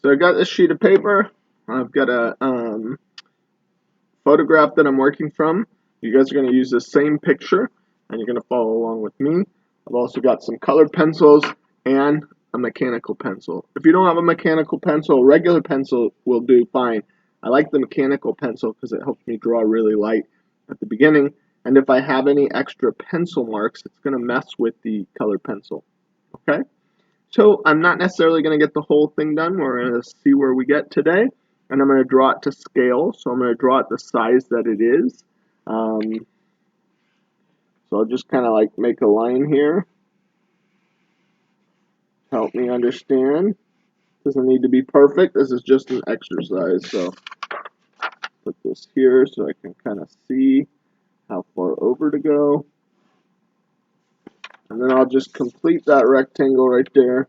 So I got this sheet of paper. I've got a photograph that I'm working from. You guys are going to use the same picture, and you're going to follow along with me. I've also got some colored pencils and a mechanical pencil. If you don't have a mechanical pencil, a regular pencil will do fine. I like the mechanical pencil because it helps me draw really light at the beginning. And if I have any extra pencil marks, it's going to mess with the colored pencil. Okay? So I'm not necessarily going to get the whole thing done. We're going to see where we get today. And I'm going to draw it to scale. So I'm going to draw it the size that it is. So I'll just kind of like make a line here. Help me understand. Doesn't need to be perfect. This is just an exercise. So put this here so I can kind of see how far over to go. And then I'll just complete that rectangle right there.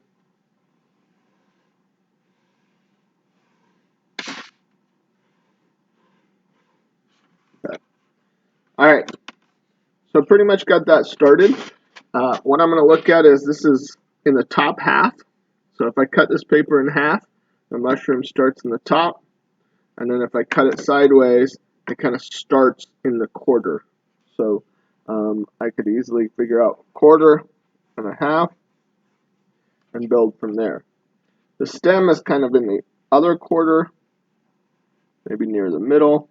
Okay. All right. So pretty much got that started. What I'm going to look at is this is in the top half. So if I cut this paper in half, the mushroom starts in the top. And then if I cut it sideways, it kind of starts in the quarter. So I could easily figure out quarter and a half and build from there. The stem is kind of in the other quarter, maybe near the middle.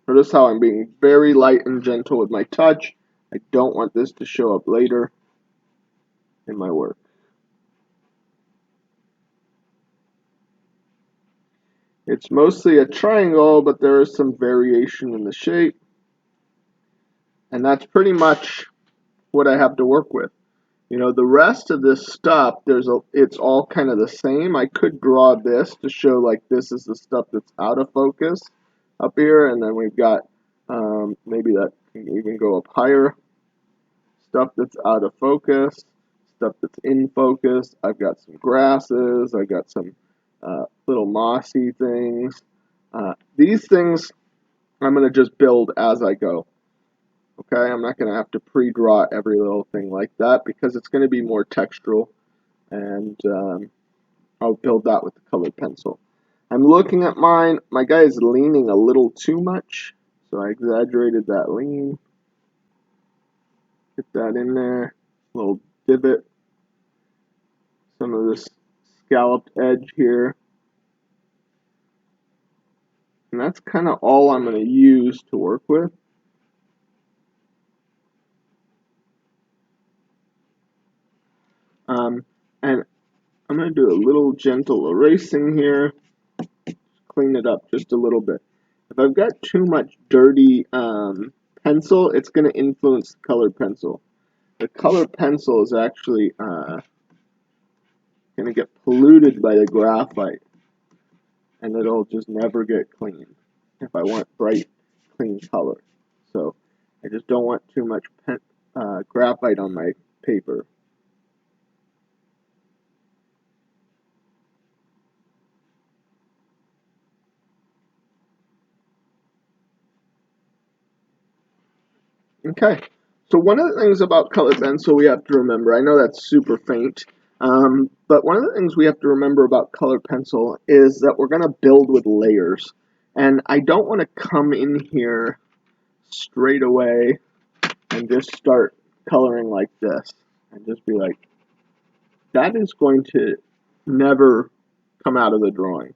Notice how I'm being very light and gentle with my touch. I don't want this to show up later in my work. It's mostly a triangle, but there is some variation in the shape. And that's pretty much what I have to work with. You know, the rest of this stuff, it's all kind of the same. I could draw this to show like this is the stuff that's out of focus up here, and then we've got maybe that can even go up higher. Stuff that's out of focus, stuff that's in focus. I've got some grasses. I've got some little mossy things. These things I'm going to just build as I go. Okay, I'm not going to have to pre-draw every little thing like that because it's going to be more textural, and I'll build that with the colored pencil. I'm looking at mine. My guy is leaning a little too much, so I exaggerated that lean. Get that in there. Little divot. Some of this scalloped edge here. And that's kind of all I'm going to use to work with. And I'm going to do a little gentle erasing here. Clean it up just a little bit. If I've got too much dirty pencil, it's going to influence the colored pencil. The colored pencil is actually going to get polluted by the graphite, and it'll just never get clean if I want bright, clean color. So I just don't want too much graphite on my paper. Okay, so one of the things about colored pencil we have to remember, I know that's super faint, but one of the things we have to remember about colored pencil is that we're going to build with layers. And I don't want to come in here straight away and just start coloring like this and just be like, that is going to never come out of the drawing.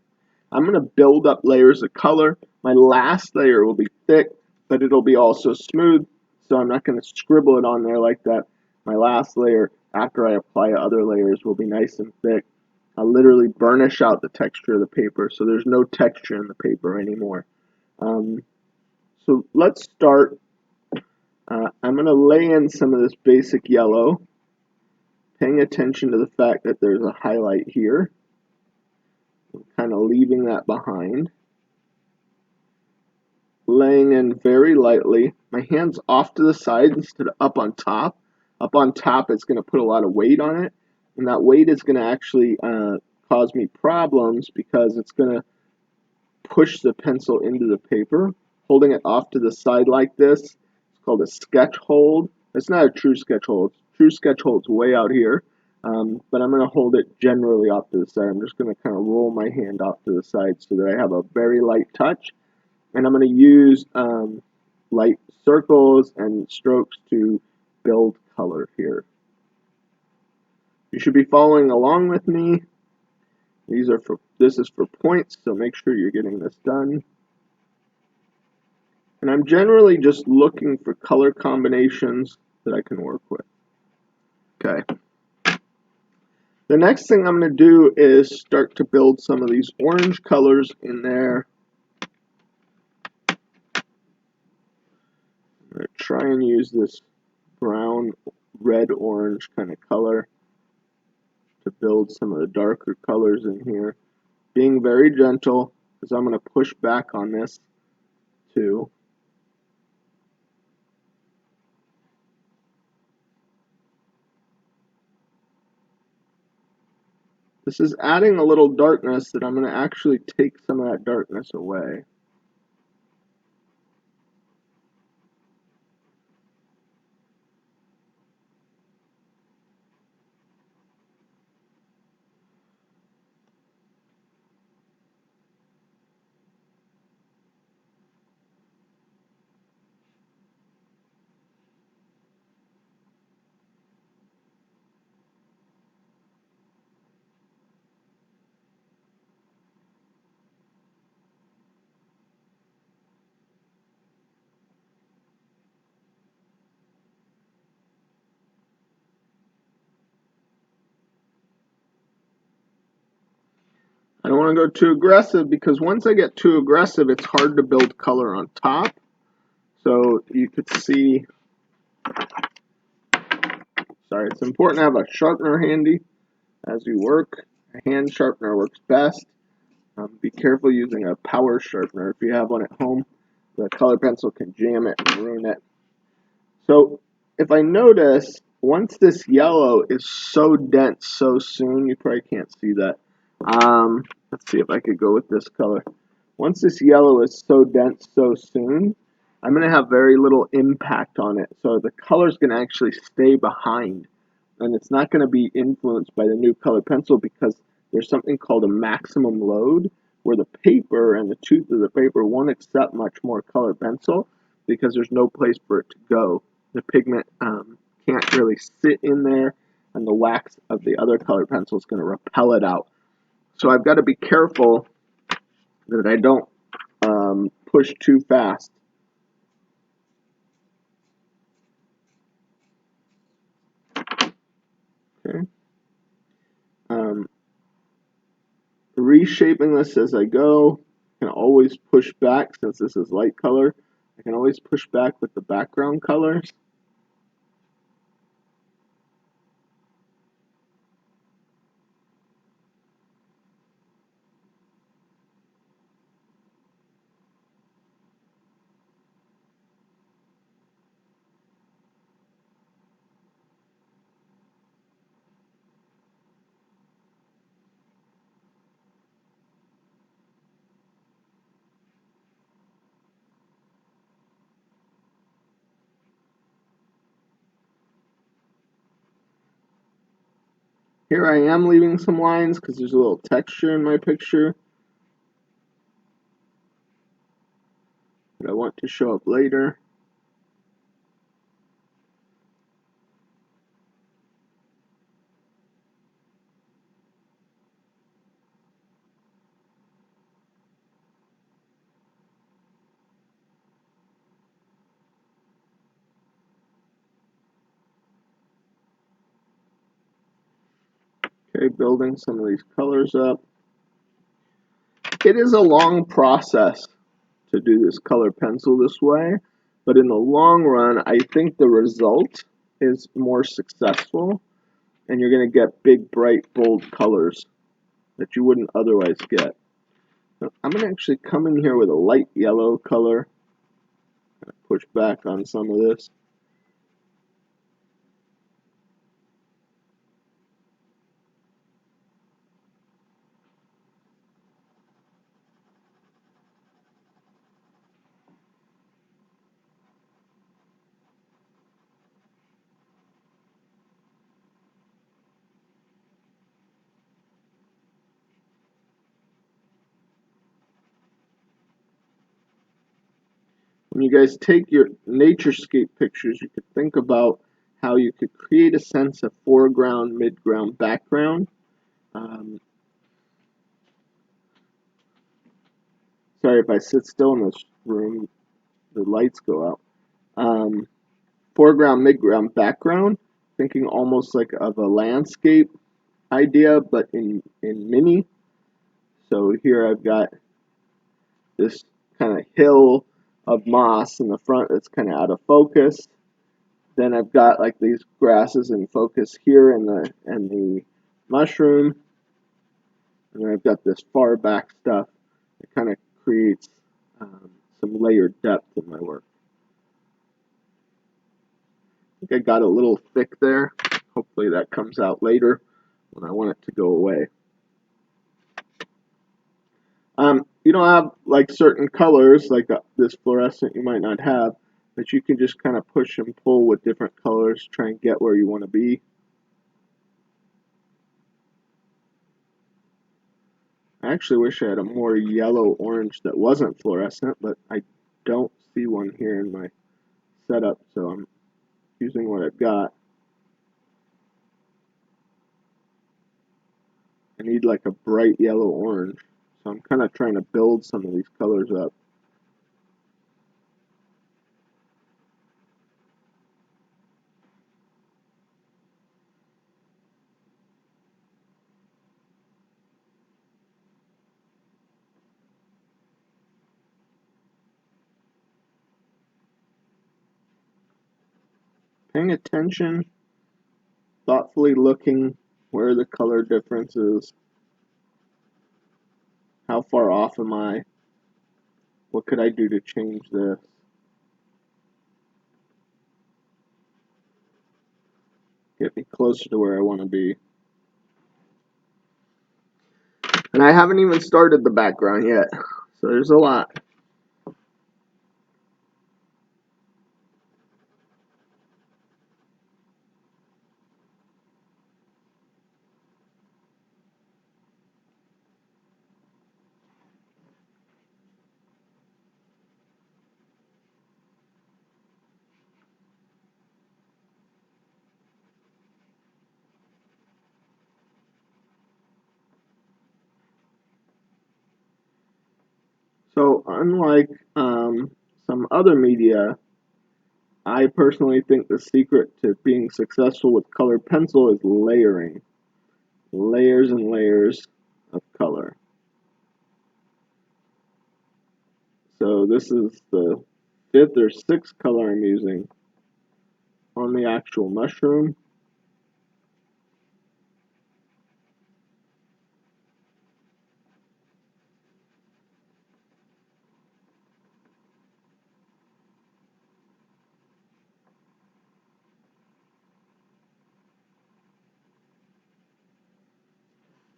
I'm going to build up layers of color. My last layer will be thick, but it'll be also smooth, so I'm not going to scribble it on there like that. My last layer, after I apply other layers, will be nice and thick. I'll literally burnish out the texture of the paper, so there's no texture in the paper anymore. So let's start. I'm going to lay in some of this basic yellow, paying attention to the fact that there's a highlight here. I'm kind of leaving that behind. Laying in very lightly. My hand's off to the side instead of up on top. Up on top, it's going to put a lot of weight on it, and that weight is going to actually cause me problems because it's going to push the pencil into the paper. Holding it off to the side like this, it's called a sketch hold. It's not a true sketch hold. True sketch hold's way out here. but I'm going to hold it generally off to the side. I'm just going to kind of roll my hand off to the side so that I have a very light touch. And I'm going to use light circles and strokes to build color here. You should be following along with me. This is for points, so make sure you're getting this done. And I'm generally just looking for color combinations that I can work with. Okay. The next thing I'm going to do is start to build some of these orange colors in there. I'm going to try and use this brown, red, orange kind of color to build some of the darker colors in here. Being very gentle, because I'm going to push back on this too. This is adding a little darkness that I'm going to actually take some of that darkness away. I don't want to go too aggressive because once I get too aggressive, it's hard to build color on top. So you could see, sorry, it's important to have a sharpener handy as you work. A hand sharpener works best. Be careful using a power sharpener. If you have one at home, the color pencil can jam it and ruin it. So if I notice, once this yellow is so dense so soon, you probably can't see that. Let's see if I could go with this color. Once this yellow is so dense so soon, I'm going to have very little impact on it. So the color is going to actually stay behind. And it's not going to be influenced by the new color pencil because there's something called a maximum load where the paper and the tooth of the paper won't accept much more color pencil because there's no place for it to go. The pigment can't really sit in there, and the wax of the other color pencil is going to repel it out. So I've got to be careful that I don't push too fast. Okay. Reshaping this as I go. I can always push back since this is light color. I can always push back with the background colors. Here I am leaving some lines because there's a little texture in my picture that I want to show up later. Okay, building some of these colors up. It is a long process to do this color pencil this way, but in the long run, I think the result is more successful, and you're going to get big, bright, bold colors that you wouldn't otherwise get. So I'm going to actually come in here with a light yellow color, push back on some of this. you guys take your naturescape pictures, you could think about how you could create a sense of foreground, midground, background. Um, Sorry if I sit still in this room, the lights go out. Um, Foreground, midground, background, thinking almost like of a landscape idea, but in mini. So here I've got this kind of hill of moss in the front that's kind of out of focus. Then I've got like these grasses in focus here and the mushroom. And then I've got this far back stuff that kind of creates some layered depth in my work. I think I got a little thick there. Hopefully that comes out later when I want it to go away. You don't have like certain colors like this fluorescent you might not have, but you can just kind of push and pull with different colors, try and get where you want to be. I actually wish I had a more yellow orange that wasn't fluorescent, but I don't see one here in my setup, so I'm using what I've got. I need like a bright yellow orange, so I'm kind of trying to build some of these colors up. Paying attention, thoughtfully looking where the color difference is, how far off am I, what could I do to change this. Get me closer to where I want to be. And I haven't even started the background yet, so there's a lot. So unlike some other media, I personally think the secret to being successful with colored pencil is layering. Layers and layers of color. So this is the fifth or sixth color I'm using on the actual mushroom.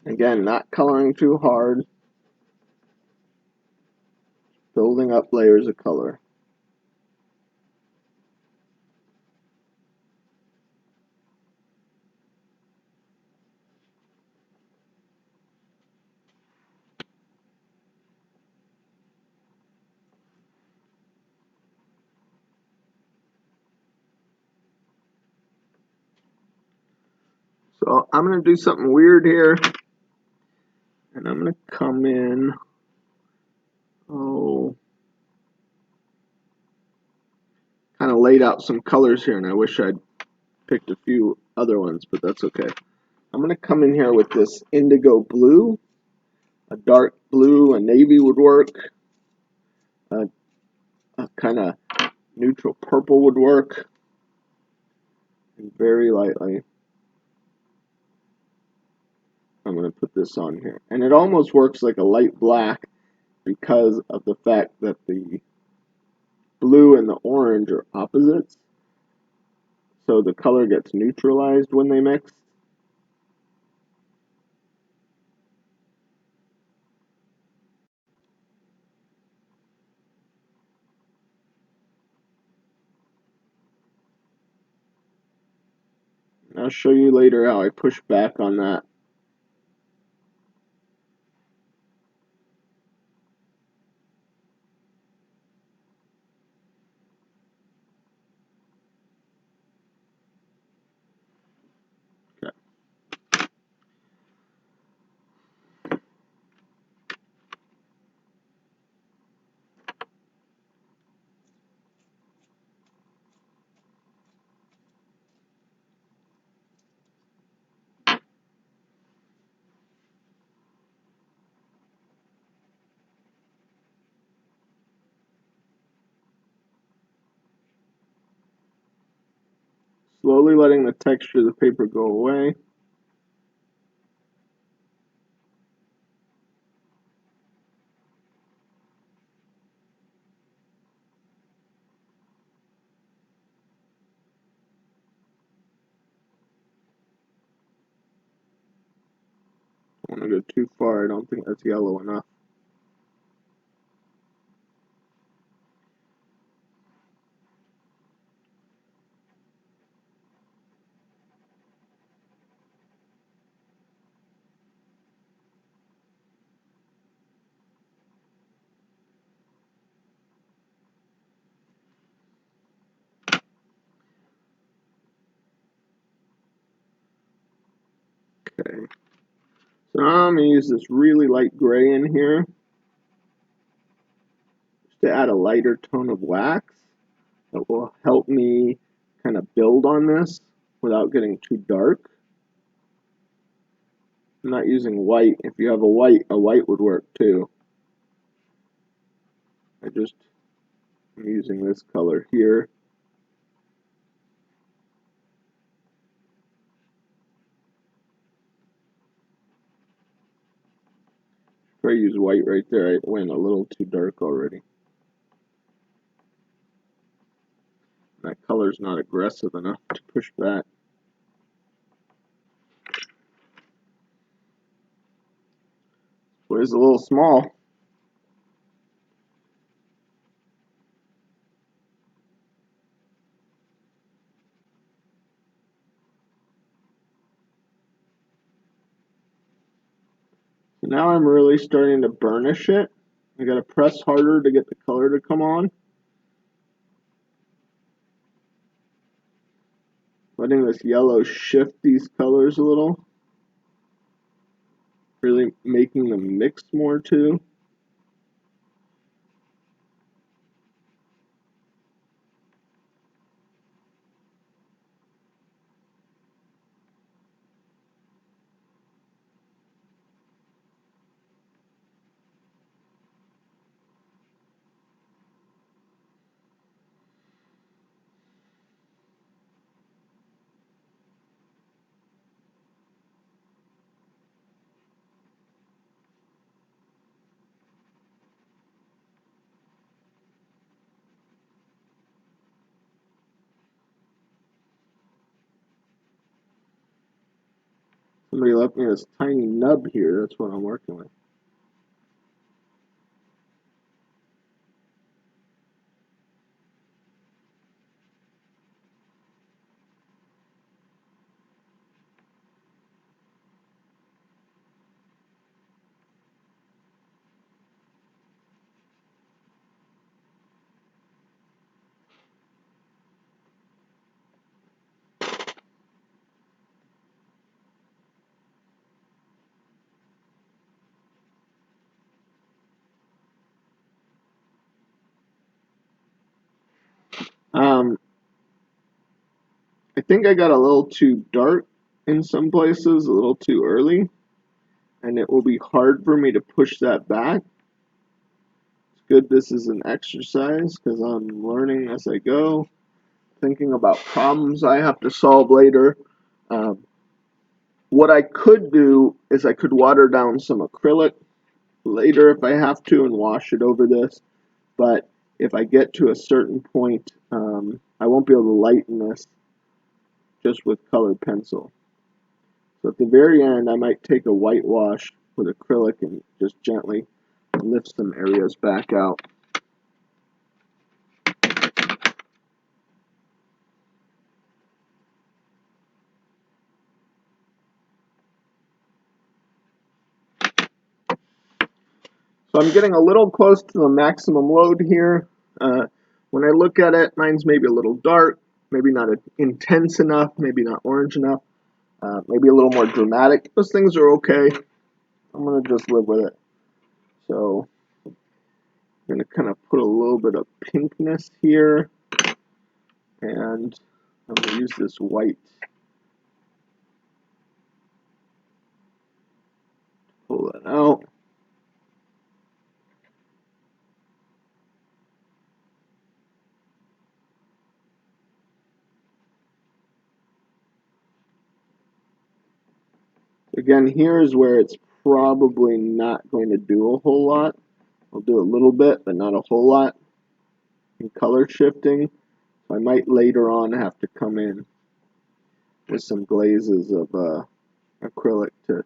Again, not coloring too hard, building up layers of color. So I'm going to do something weird here, and I'm going to come in, kind of laid out some colors here, and I wish I'd picked a few other ones, but that's okay. I'm going to come in here with this indigo blue, a dark blue, a navy would work, a kind of neutral purple would work, and very lightly I'm going to put this on here. And it almost works like a light black because of the fact that the blue and the orange are opposites, so the color gets neutralized when they mix. I'll show you later how I push back on that. slowly letting the texture of the paper go away. I don't want to go too far. I don't think that's yellow enough. Okay. So now I'm going to use this really light gray in here just to add a lighter tone of wax that will help me kind of build on this without getting too dark. I'm not using white. If you have a white would work too. I'm using this color here. If I use white right there, I went a little too dark already. That color's not aggressive enough to push back. So it's a little small. So now I'm really starting to burnish it. I gotta press harder to get the color to come on. Letting this yellow shift these colors a little. Really making them mix more too. Somebody left me this tiny nub here. That's what I'm working with. I think I got a little too dark in some places, a little too early, and it will be hard for me to push that back. It's good this is an exercise because I'm learning as I go, thinking about problems I have to solve later. Um, what I could do is I could water down some acrylic later if I have to and wash it over this, but if I get to a certain point, I won't be able to lighten this just with colored pencil. So at the very end, I might take a whitewash with acrylic and just gently lift some areas back out. So I'm getting a little close to the maximum load here. When I look at it, mine's maybe a little dark, maybe not intense enough, maybe not orange enough, maybe a little more dramatic. Those things are okay. I'm going to just live with it. So I'm going to kind of put a little bit of pinkness here, and I'm going to use this white to pull that out. Again, here is where it's probably not going to do a whole lot. I'll do a little bit, but not a whole lot in color shifting. I might later on have to come in with some glazes of acrylic to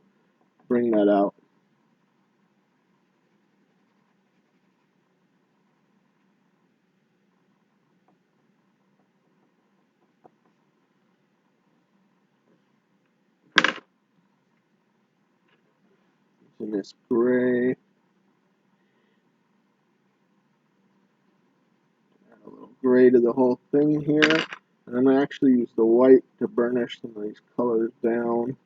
bring that out. In this gray, add a little gray to the whole thing here. And I'm going to actually use the white to burnish some of these colors down,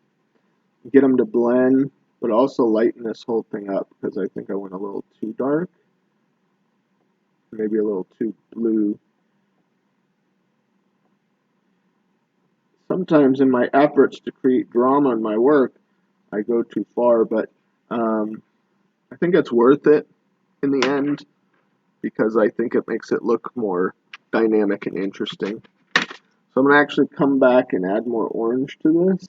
get them to blend, but also lighten this whole thing up because I think I went a little too dark, maybe a little too blue. Sometimes in my efforts to create drama in my work, I go too far, but I think it's worth it in the end because I think it makes it look more dynamic and interesting. So I'm going to actually come back and add more orange to this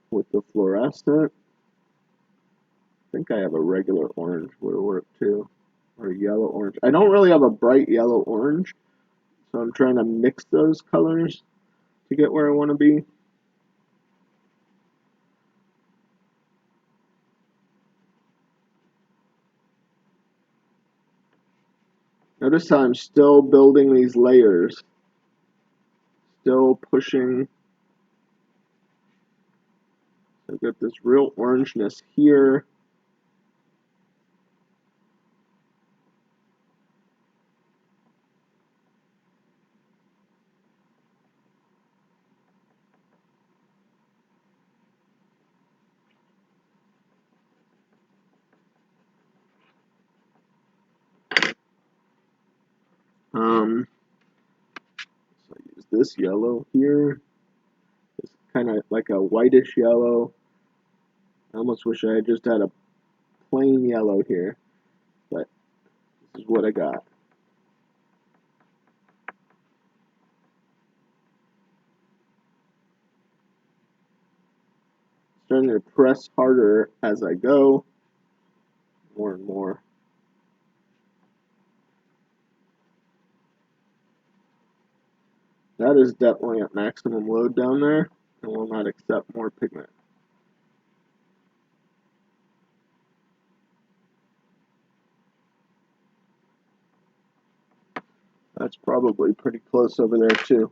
with the fluorescent. I think I have a regular orange would work too, or a yellow orange. I don't really have a bright yellow orange, so I'm trying to mix those colors to get where I want to be. Notice how I'm still building these layers, still pushing. So I've got this real orangeness here. So I use this yellow here. It's kind of like a whitish yellow. I almost wish I had just had a plain yellow here, but this is what I got. Starting to press harder as I go, more and more. That is definitely at maximum load down there and will not accept more pigment. That's probably pretty close over there too.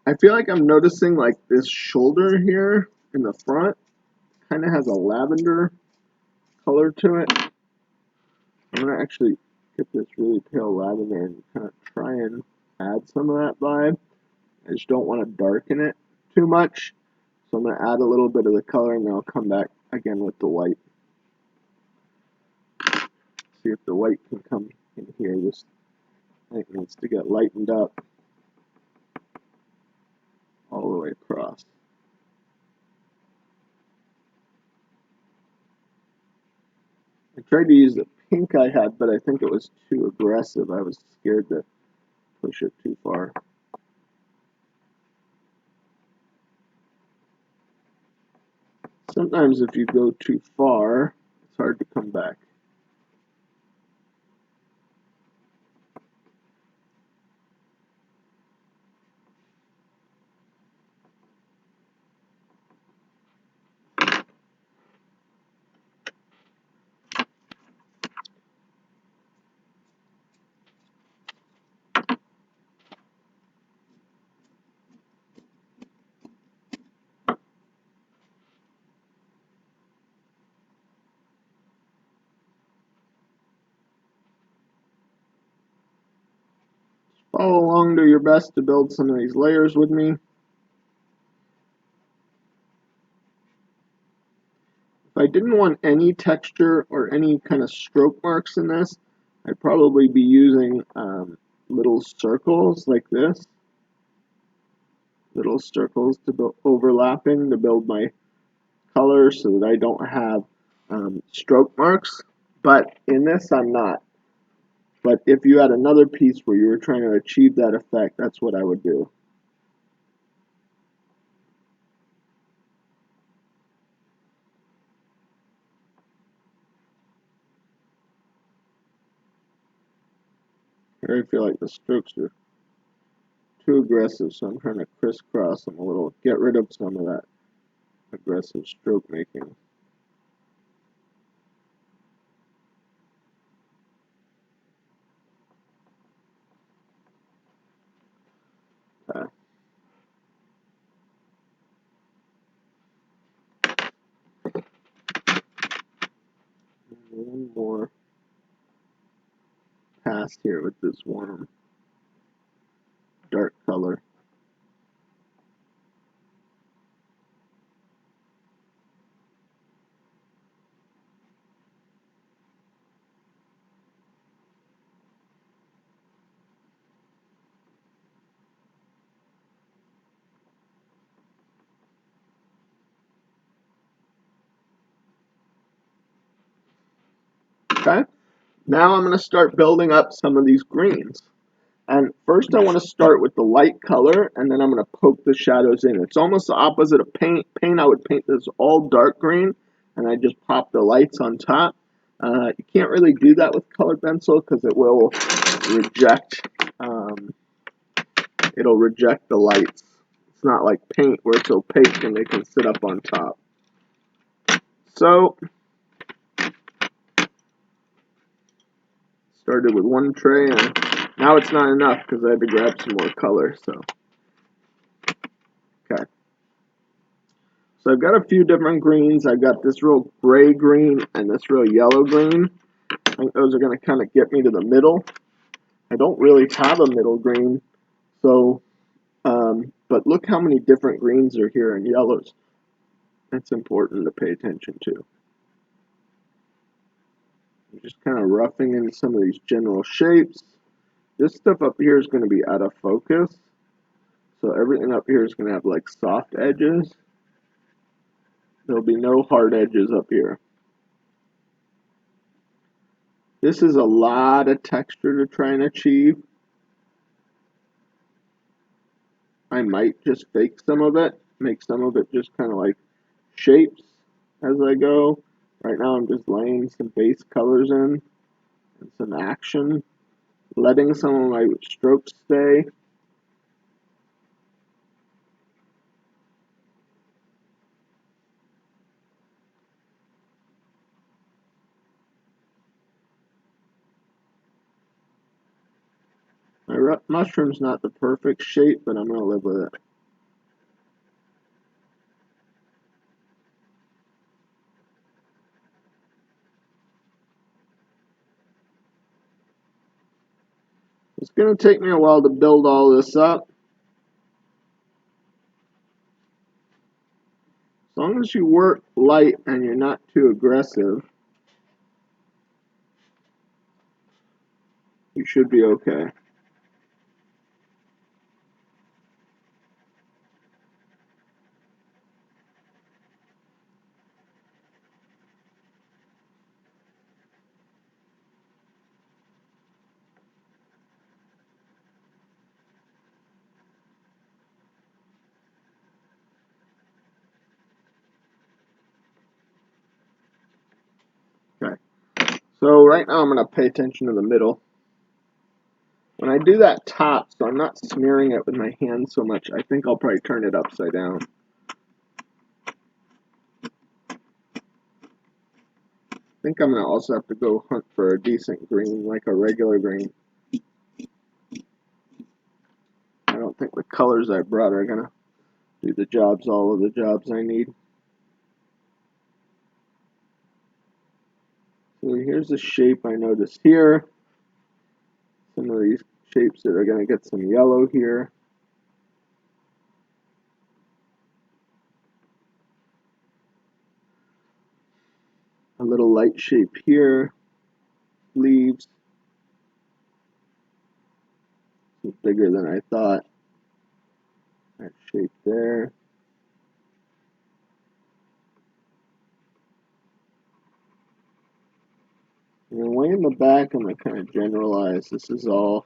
I feel like I'm noticing like this shoulder here in the front kind of has a lavender color to it. I'm going to actually get this really pale lavender and kind of try and add some of that vibe. I just don't want to darken it too much. So I'm going to add a little bit of the color and then I'll come back again with the white. See if the white can come in here. This thing needs to get lightened up all the way across. I tried to use the pink I had, but I think it was too aggressive. I was scared to push it too far. Sometimes if you go too far, it's hard to come back. Follow along, do your best to build some of these layers with me. If I didn't want any texture or any kind of stroke marks in this, I'd probably be using little circles like this. Little circles to build overlapping to build my color so that I don't have stroke marks. But in this, I'm not. But if you had another piece where you were trying to achieve that effect, that's what I would do. I feel like the strokes are too aggressive, so I'm trying to crisscross them a little, get rid of some of that aggressive stroke making. Okay. One more pass here with this warm dark color. Okay. Now I'm going to start building up some of these greens. And first I want to start with the light color, and then I'm going to poke the shadows in. It's almost the opposite of paint. Paint, I would paint this all dark green, and I just pop the lights on top. You can't really do that with colored pencil because it will reject, it'll reject the lights. It's not like paint where it's opaque and they can sit up on top. So, started with one tray, and now it's not enough because I had to grab some more color. So, okay. So I've got a few different greens. I've got this real gray green and this real yellow green. I think those are going to kind of get me to the middle. I don't really have a middle green, so, but look how many different greens are here and yellows. That's important to pay attention to. I'm just kind of roughing in some of these general shapes. This stuff up here is going to be out of focus, so everything up here is going to have like soft edges. There'll be no hard edges up here. This is a lot of texture to try and achieve. I might just fake some of it, make some of it just kind of like shapes as I go. Right now I'm just laying some base colors in and some action, letting some of my strokes stay. My mushroom's not the perfect shape, but I'm going to live with it. It's going to take me a while to build all this up. As long as you work light and you're not too aggressive, you should be okay. Okay. So right now I'm going to pay attention to the middle. When I do that top, so I'm not smearing it with my hand so much, I think I'll probably turn it upside down. I think I'm going to also have to go hunt for a decent green, like a regular green. I don't think the colors I brought are going to do the jobs, all of the jobs I need. So here's a shape I noticed here. Some of these shapes that are going to get some yellow here. A little light shape here. Leaves. It's bigger than I thought. That shape there. And then way in the back, I'm going to kind of generalize. This is all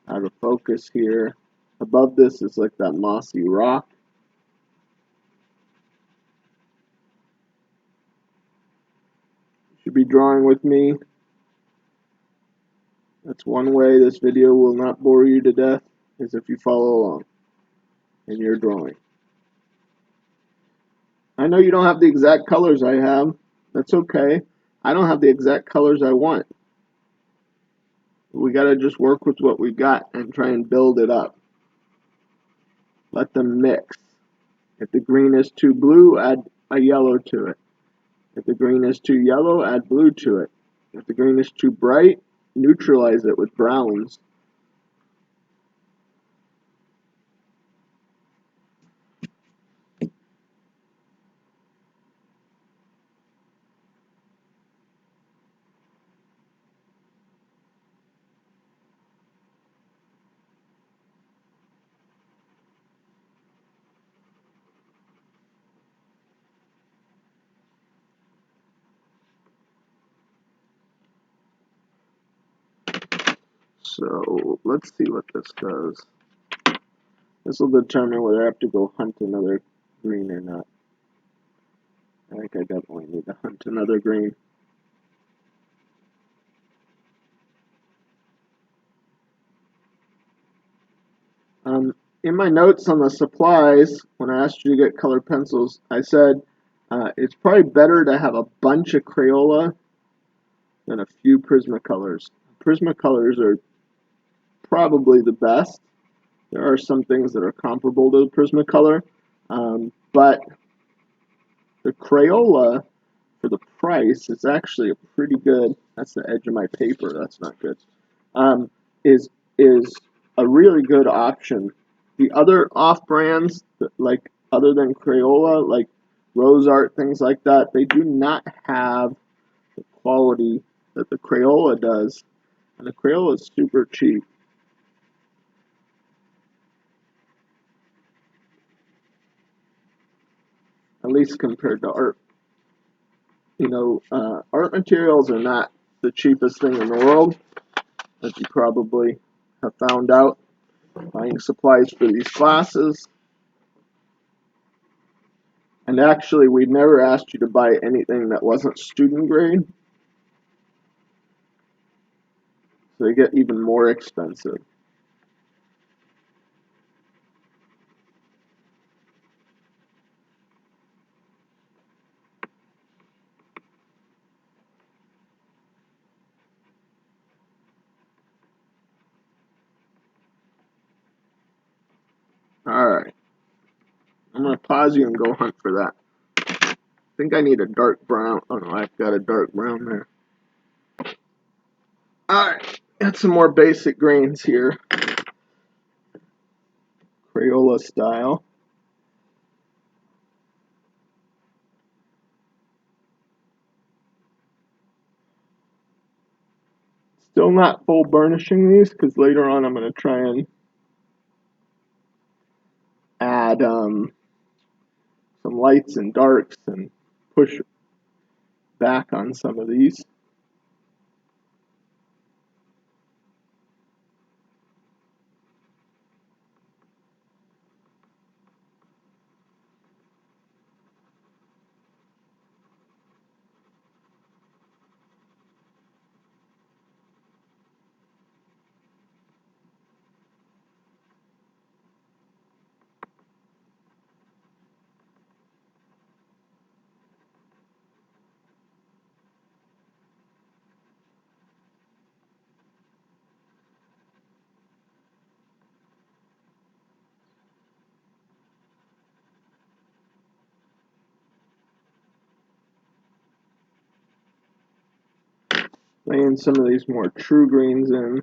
out of focus here. Above this is like that mossy rock. You should be drawing with me. That's one way this video will not bore you to death, is if you follow along in your drawing. I know you don't have the exact colors I have. That's okay. I don't have the exact colors I want. We gotta just work with what we got and try and build it up. Let them mix. If the green is too blue, add a yellow to it. If the green is too yellow, add blue to it. If the green is too bright, neutralize it with browns. So let's see what this does. This will determine whether I have to go hunt another green or not. I think I definitely need to hunt another green. In my notes on the supplies, when I asked you to get colored pencils, I said it's probably better to have a bunch of Crayola than a few Prismacolors. Prismacolors are probably the best. There are some things that are comparable to the Prismacolor, but the Crayola, for the price, is actually a pretty good. That's the edge of my paper. That's not good. Um, is is a really good option. The other off brands, like other than Crayola, like Rose Art, things like that, they do not have the quality that the Crayola does. And the Crayola is super cheap. At least compared to art. Art materials are not the cheapest thing in the world, as you probably have found out buying supplies for these classes. And actually, we never asked you to buy anything that wasn't student grade, so they get even more expensive. Alright, I'm going to pause you and go hunt for that. I think I need a dark brown. Oh no, I've got a dark brown there. Alright, got some more basic grains here. Crayola style. Still not full burnishing these because later on I'm going to try and add some lights and darks and push back on some of these. Laying some of these more true greens in.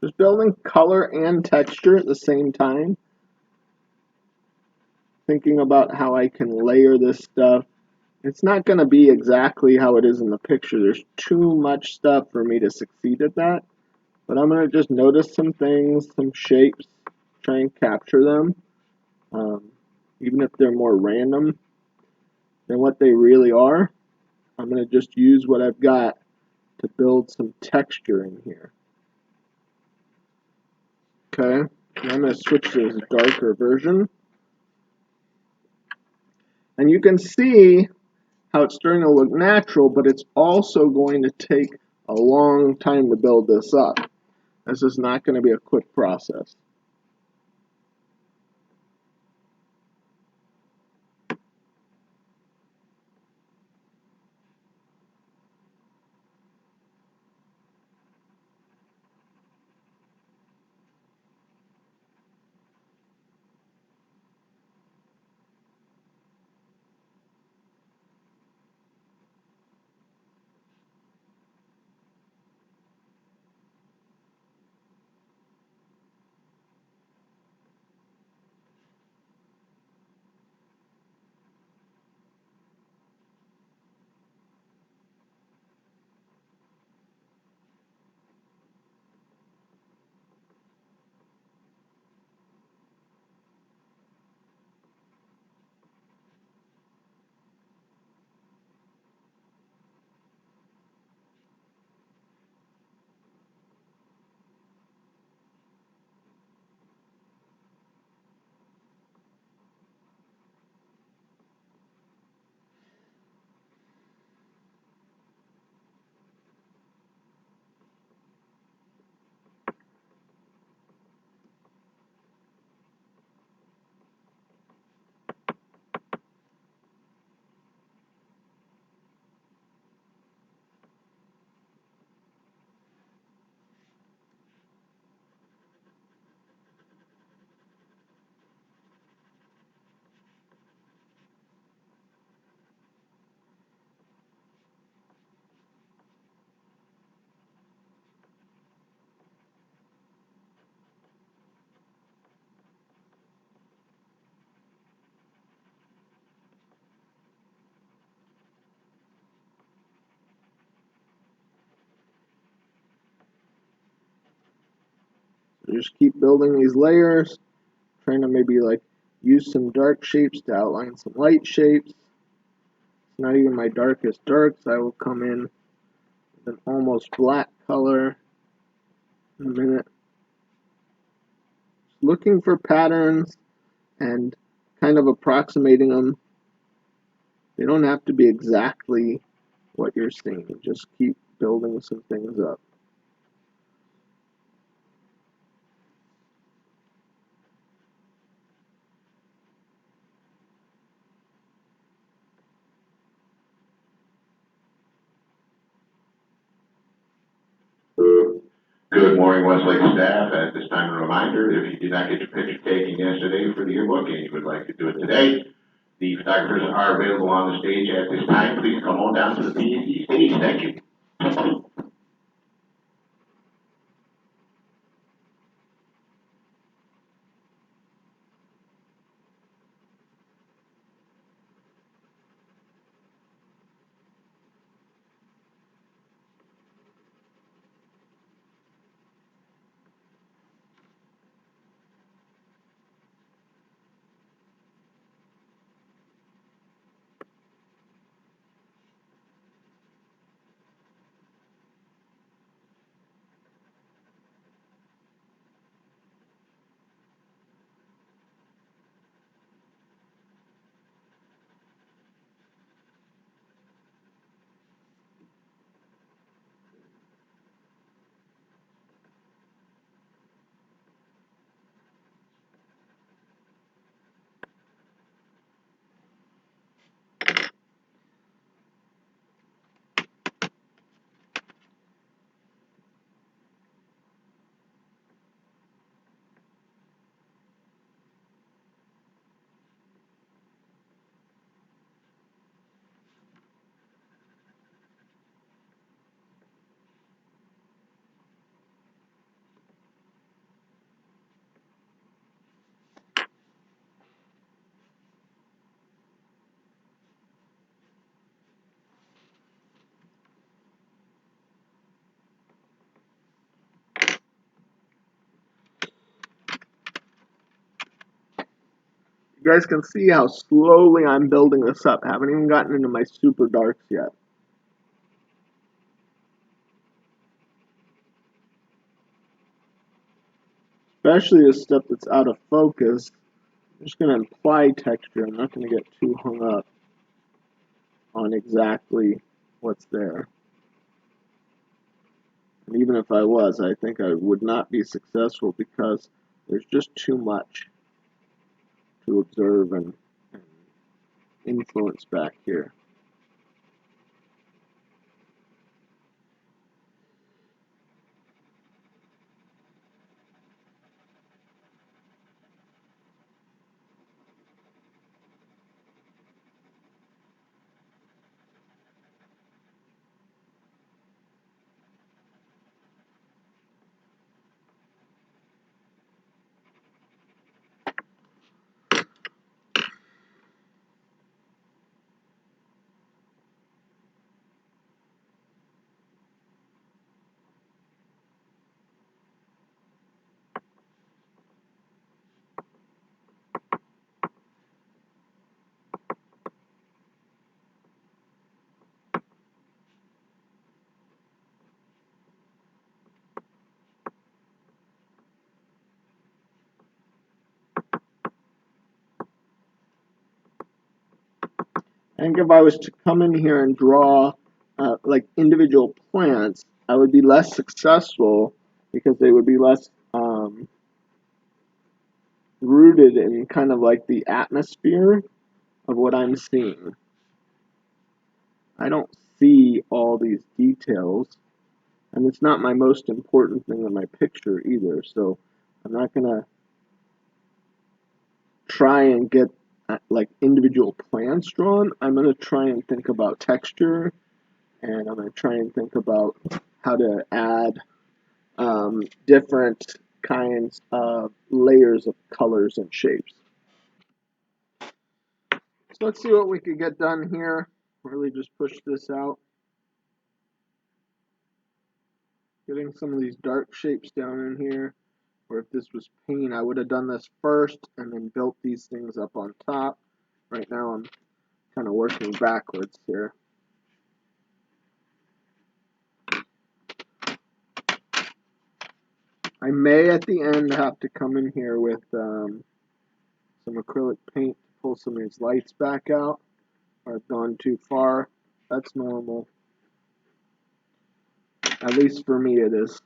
Just building color and texture at the same time. Thinking about how I can layer this stuff. It's not going to be exactly how it is in the picture. There's too much stuff for me to succeed at that. But I'm going to just notice some things, some shapes, try and capture them. Even if they're more random than what they really are, I'm going to just use what I've got to build some texture in here. Okay, and I'm going to switch to this darker version. And you can see how it's starting to look natural, but it's also going to take a long time to build this up. This is not going to be a quick process. Just keep building these layers, trying to maybe like use some dark shapes to outline some light shapes. It's not even my darkest darks. I will come in with an almost black color in a minute. Just looking for patterns and kind of approximating them. They don't have to be exactly what you're seeing. Just keep building some things up. Good morning, Westlake staff. At this time, a reminder, if you did not get your picture taken yesterday for the yearbook and you would like to do it today, the photographers are available on the stage at this time. Please come on down to the PNC stage. Thank you. You guys can see how slowly I'm building this up. I haven't even gotten into my super darks yet. Especially this stuff that's out of focus. I'm just going to imply texture. I'm not going to get too hung up on exactly what's there. And even if I was, I think I would not be successful because there's just too much to observe and influence back here. I think if I was to come in here and draw like individual plants, I would be less successful because they would be less rooted in kind of like the atmosphere of what I'm seeing. I don't see all these details, and it's not my most important thing in my picture either, so I'm not going to try and get like individual plants drawn. I'm going to try and think about texture, and I'm going to try and think about how to add different kinds of layers of colors and shapes. So let's see what we could get done here. Really just push this out. Getting some of these dark shapes down in here. Or if this was paint, I would have done this first and then built these things up on top. Right now I'm kind of working backwards here. I may at the end have to come in here with some acrylic paint to pull some of these lights back out. Or I've gone too far. That's normal. At least for me it is.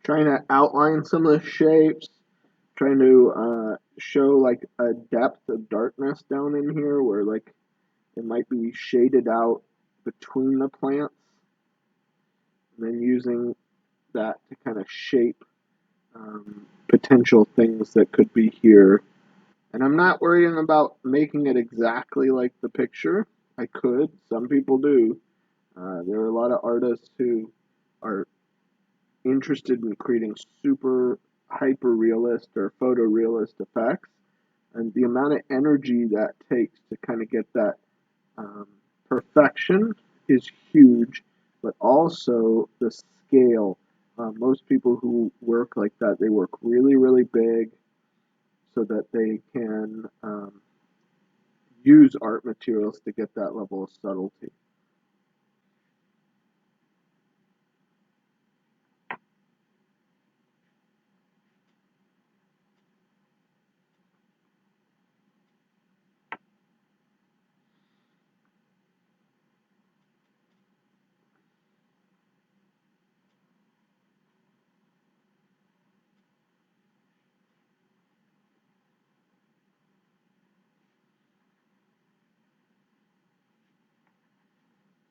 Trying to outline some of the shapes, trying to show like a depth of darkness down in here where like it might be shaded out between the plants, and then using that to kind of shape potential things that could be here. And I'm not worrying about making it exactly like the picture. I could, some people do. There are a lot of artists who are interested in creating super hyper realist or photorealist effects, and the amount of energy that takes to kind of get that um, perfection is huge, but also the scale. Most people who work like that, they work really, really big so that they can use art materials to get that level of subtlety.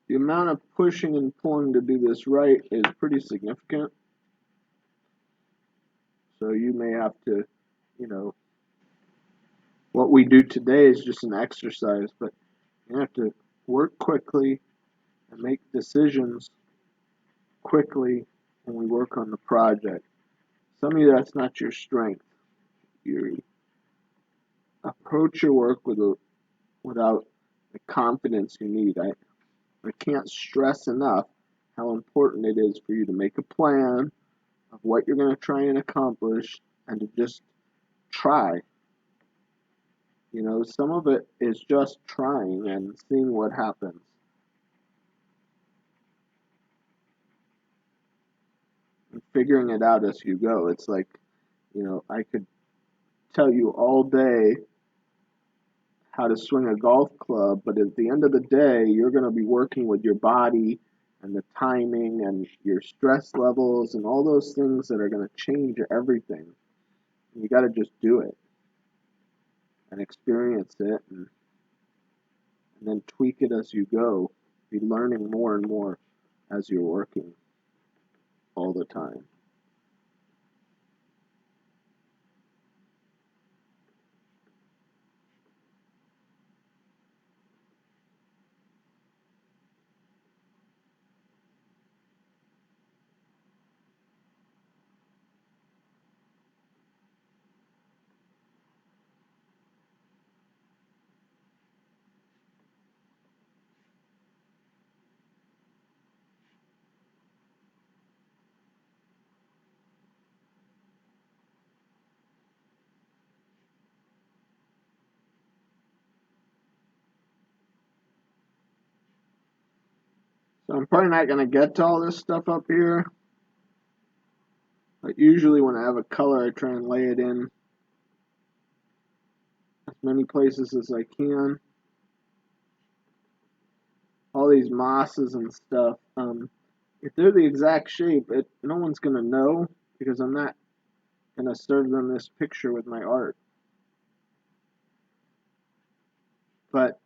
The amount of pushing and pulling to do this right is pretty significant. So you may have to, you know, what we do today is just an exercise, but you have to work quickly and make decisions quickly when we work on the project. Some of you, that's not your strength. approach your work without the confidence you need. I can't stress enough how important it is for you to make a plan of what you're going to try and accomplish and to just try. You know, some of it is just trying and seeing what happens. And figuring it out as you go. It's like, you know, I could tell you all day how to swing a golf club, but at the end of the day, you're going to be working with your body and the timing and your stress levels and all those things that are going to change everything. And you got to just do it and experience it and then tweak it as you go. Be learning more and more as you're working all the time. So I'm probably not going to get to all this stuff up here, but usually when I have a color, I try and lay it in as many places as I can. All these mosses and stuff, if they're the exact shape, no one's going to know because I'm not going to serve them this picture with my art. But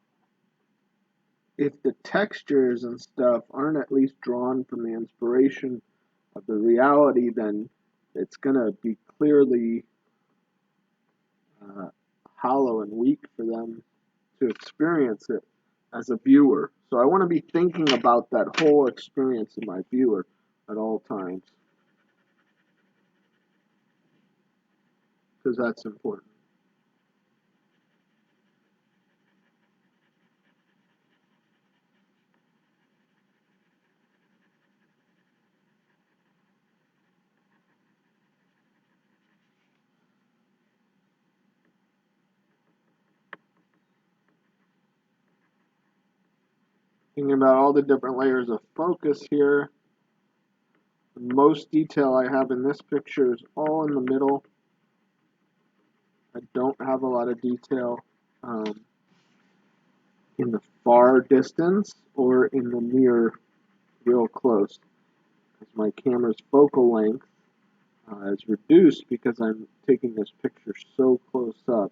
if the textures and stuff aren't at least drawn from the inspiration of the reality, then it's going to be clearly hollow and weak for them to experience it as a viewer. So I want to be thinking about that whole experience of my viewer at all times because that's important. Thinking about all the different layers of focus here. The most detail I have in this picture is all in the middle. I don't have a lot of detail in the far distance or in the near real close because my camera's focal length is reduced because I'm taking this picture so close up.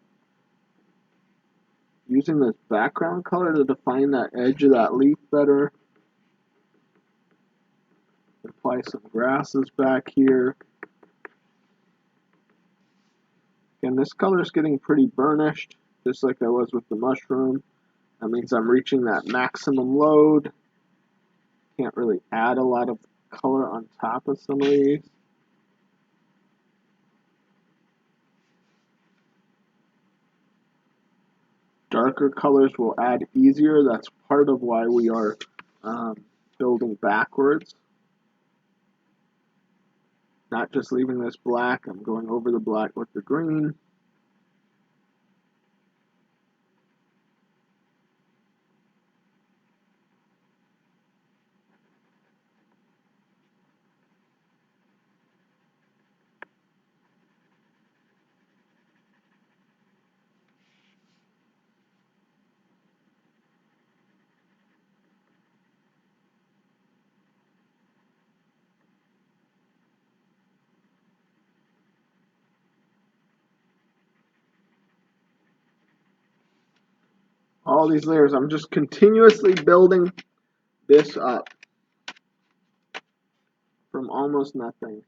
Using this background color to define that edge of that leaf better. Apply some grasses back here. Again, this color is getting pretty burnished, just like I was with the mushroom. That means I'm reaching that maximum load. Can't really add a lot of color on top of some of these. Darker colors will add easier. That's part of why we are building backwards. Not just leaving this black, I'm going over the black with the green. All these layers, I'm just continuously building this up from almost nothing.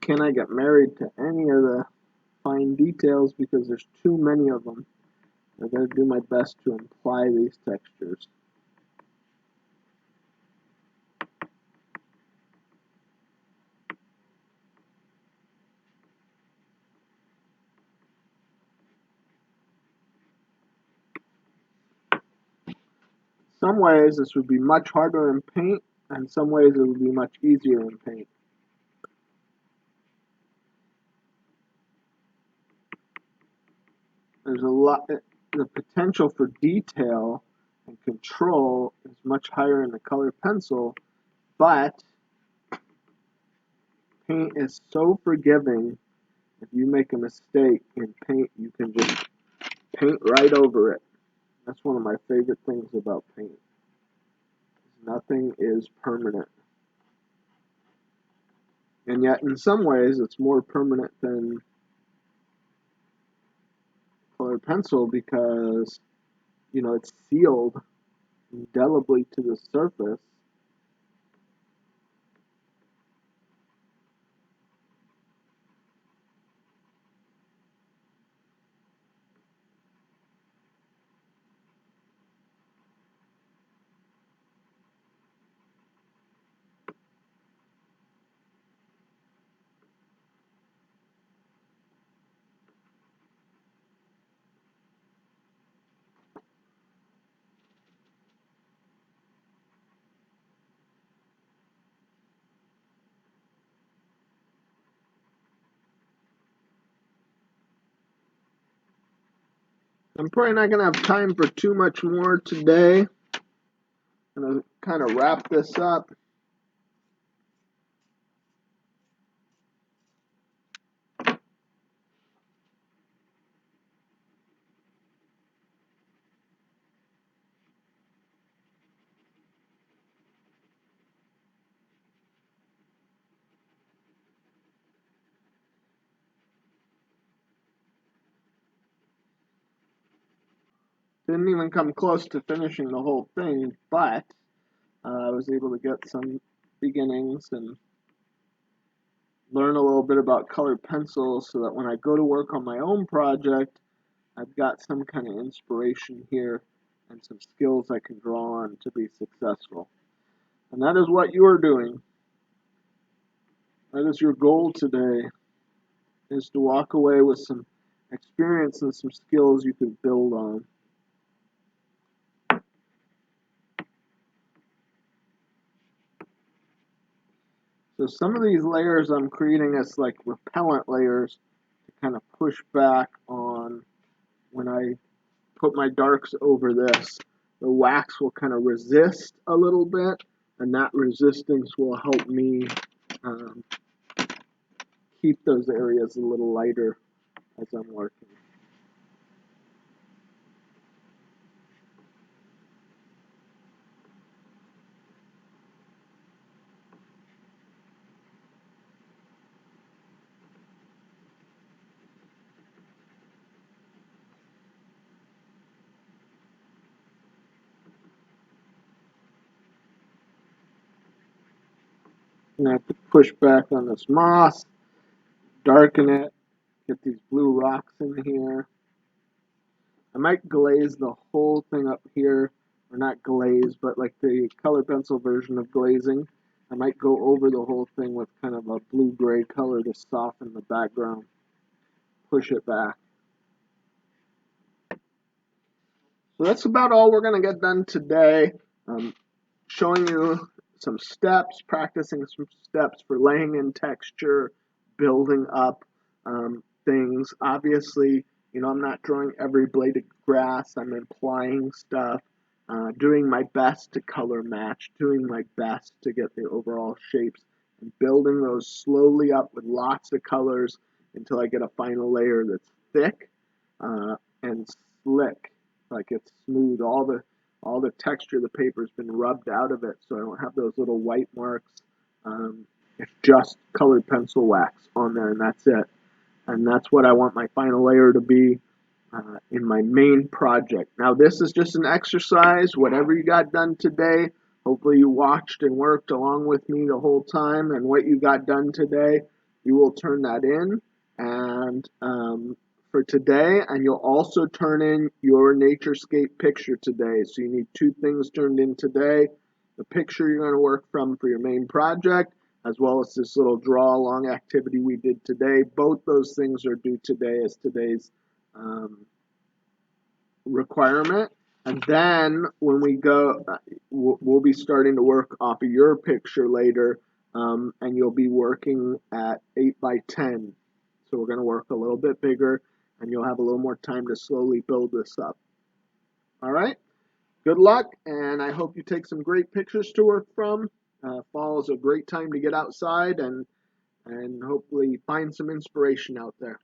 can I get married to any of the fine details because there's too many of them. I gotta do my best to imply these textures. Some ways this would be much harder in paint, and some ways it would be much easier in paint. There's a lot, the potential for detail and control is much higher in the colored pencil, but paint is so forgiving. If you make a mistake in paint, you can just paint right over it. That's one of my favorite things about paint. Nothing is permanent. And yet, in some ways, it's more permanent than colored pencil because, it's sealed indelibly to the surface. I'm probably not going to have time for too much more today. I'm going to kind of wrap this up. Didn't even come close to finishing the whole thing, but I was able to get some beginnings and learn a little bit about colored pencils so that when I go to work on my own project, I've got some kind of inspiration here and some skills I can draw on to be successful. And that is what you are doing. That is your goal today, is to walk away with some experience and some skills you can build on. So some of these layers I'm creating as like repellent layers to kind of push back on when I put my darks over this. The wax will kind of resist a little bit, and that resistance will help me keep those areas a little lighter as I'm working. And I have to push back on this moss, darken it, get these blue rocks in here. I might glaze the whole thing up here, or not glaze, but like the color pencil version of glazing. I might go over the whole thing with kind of a blue-gray color to soften the background. Push it back. So that's about all we're going to get done today. Showing you some steps, practicing some steps for laying in texture, building up things. Obviously, I'm not drawing every blade of grass. I'm implying stuff, doing my best to color match, doing my best to get the overall shapes, and building those slowly up with lots of colors until I get a final layer that's thick and slick, like it's smooth. All the texture of the paper's been rubbed out of it, so I don't have those little white marks. It's just colored pencil wax on there, and that's it. And that's what I want my final layer to be in my main project. Now, this is just an exercise. Whatever you got done today, hopefully you watched and worked along with me the whole time, and what you got done today, you will turn that in and for today, and you'll also turn in your naturescape picture today. So you need two things turned in today: the picture you're going to work from for your main project, as well as this little draw along activity we did today. Both those things are due today as today's requirement. And then when we go, we'll be starting to work off of your picture later, and you'll be working at 8 by 10. So we're going to work a little bit bigger, and you'll have a little more time to slowly build this up. All right. Good luck, and I hope you take some great pictures to work from. Fall is a great time to get outside and hopefully find some inspiration out there.